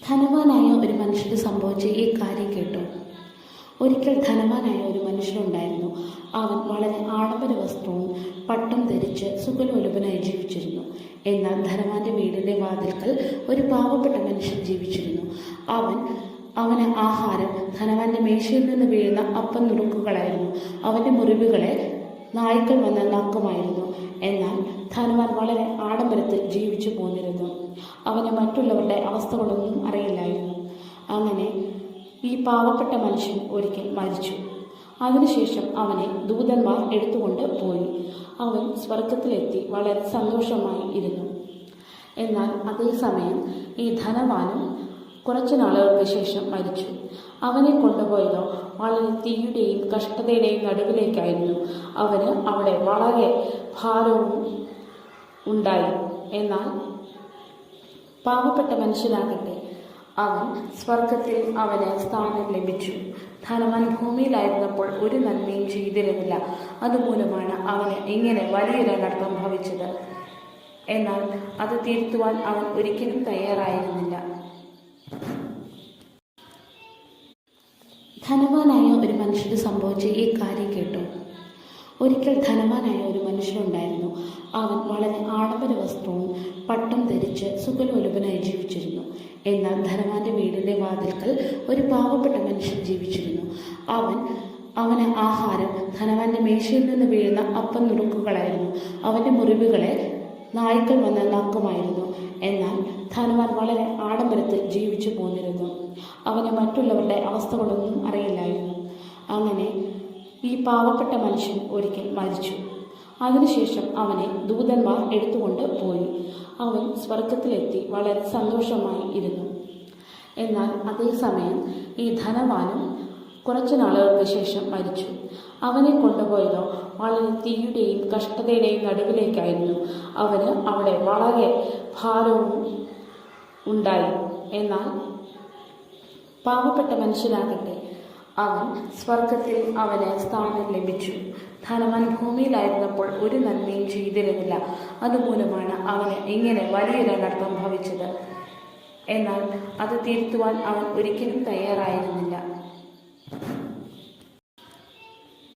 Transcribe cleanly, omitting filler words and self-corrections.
ധനവാനായ ഒരു മനുഷ്യന് സംഭവിച്ച ഈ കാര്യം കേട്ടോ. ഒരിക്കൽ ധനവാനായ ഒരു മനുഷ്യനുണ്ടായിരുന്നു. അവൻ വളരെ ആഡംബര വസ്ത്രവും പട്ടം ധരിച്ച് സുഖലോലുപനായി ജീവിച്ചിരുന്നു. എന്നാൽ ധനവാന്റെ വീടിന്റെ വാതിൽക്കൽ ഒരു പാവപ്പെട്ട മനുഷ്യൻ ജീവിച്ചിരുന്നു. അവന് ആഹാരം ധനവാന്റെ മേശയിൽ നിന്ന് വീഴുന്ന അപ്പം നുറുക്കുകളായിരുന്നു. അവന്റെ മുറിവുകളെ നായ്ക്കൾ വന്ന് നക്കുമായിരുന്നു. എന്നാൽ ധനവാൻ വളരെ ആഡംബരത്തിൽ ജീവിച്ചു പോന്നിരുന്നു. അവന് മറ്റുള്ളവരുടെ അവസ്ഥകളൊന്നും അറിയില്ലായിരുന്നു. അങ്ങനെ ഈ പാവപ്പെട്ട മനുഷ്യൻ ഒരിക്കൽ മരിച്ചു. അതിനുശേഷം അവനെ ദൂതന്മാർ എടുത്തുകൊണ്ട് പോയി. അവൻ സ്വർഗത്തിലെത്തി വളരെ സന്തോഷമായി ഇരുന്നു. എന്നാൽ അതേസമയം ഈ ധനവാനും കുറച്ചു നാളുകൾക്ക് ശേഷം മരിച്ചു. അവനെ കൊണ്ടുപോയതോ വളരെ തീയുടെയും കഷ്ടതയുടെയും നടുവിലേക്കായിരുന്നു. അവന് അവിടെ വളരെ ഭാരവും ഉണ്ടായി. എന്നാൽ പാവപ്പെട്ട മനുഷ്യനാകട്ടെ, അവൻ സ്വർഗത്തിൽ അവന് സ്ഥാനം ലഭിച്ചു. ധനവാൻ ഭൂമിയിലായിരുന്നപ്പോൾ ഒരു നന്മയും ചെയ്തിരുന്നില്ല. അതുമൂലമാണ് അവന് ഇങ്ങനെ വലിയൊരു അനർത്ഥം ഭവിച്ചത്. എന്നാൽ അത് തിരുത്തുവാൻ അവൻ ഒരിക്കലും തയ്യാറായിരുന്നില്ല. ധനവാനായ ഒരു മനുഷ്യന് സംഭവിച്ച ഈ കാര്യം കേട്ടോ. ഒരിക്കൽ ധനവാനായ ഒരു മനുഷ്യനുണ്ടായിരുന്നു. അവൻ വളരെ ആഡംബര വസ്ത്രവും പട്ടം ധരിച്ച് സുഖലോലുപനായി ജീവിച്ചിരുന്നു. എന്നാൽ ധനവാന്റെ വീടിന്റെ വാതിൽക്കൽ ഒരു പാവപ്പെട്ട മനുഷ്യൻ ജീവിച്ചിരുന്നു. അവന് ആഹാരം ധനവാന്റെ മേശയിൽ നിന്ന് വീഴുന്ന അപ്പം നുറുക്കുകളായിരുന്നു. അവന്റെ മുറിവുകളെ നായ്ക്കൾ വന്ന് നക്കുമായിരുന്നു. എന്നാൽ ധനവാൻ വളരെ ആഡംബരത്തിൽ ജീവിച്ചു പോന്നിരുന്നു. അവന് മറ്റുള്ളവരുടെ അവസ്ഥകളൊന്നും അറിയില്ലായിരുന്നു. അങ്ങനെ ഈ പാവപ്പെട്ട മനുഷ്യൻ ഒരിക്കൽ മരിച്ചു. അതിനുശേഷം അവനെ ദൂതന്മാർ എടുത്തുകൊണ്ട് പോയി. അവൻ സ്വർഗത്തിലെത്തി വളരെ സന്തോഷമായി ഇരുന്നു. എന്നാൽ അതേസമയം ഈ ധനവാനും കുറച്ചു നാളുകൾക്ക് ശേഷം മരിച്ചു. അവനെ കൊണ്ടുപോയതോ വളരെ തീയുടെയും കഷ്ടതയുടെയും നടുവിലേക്കായിരുന്നു. അവന് അവിടെ വളരെ ഭാരവും ഉണ്ടായി. എന്നാൽ പാവപ്പെട്ട മനുഷ്യനാകട്ടെ, അവൻ സ്വർഗത്തിൽ അവന് സ്ഥാനം ലഭിച്ചു. ധനവാൻ ഭൂമിയിലായിരുന്നപ്പോൾ ഒരു നന്മയും ചെയ്തിരുന്നില്ല. അതുമൂലമാണ് അവന് ഇങ്ങനെ വലിയൊരു അനർത്ഥം ഭവിച്ചത്. എന്നാൽ അത് തിരുത്തുവാൻ അവൻ ഒരിക്കലും തയ്യാറായിരുന്നില്ല.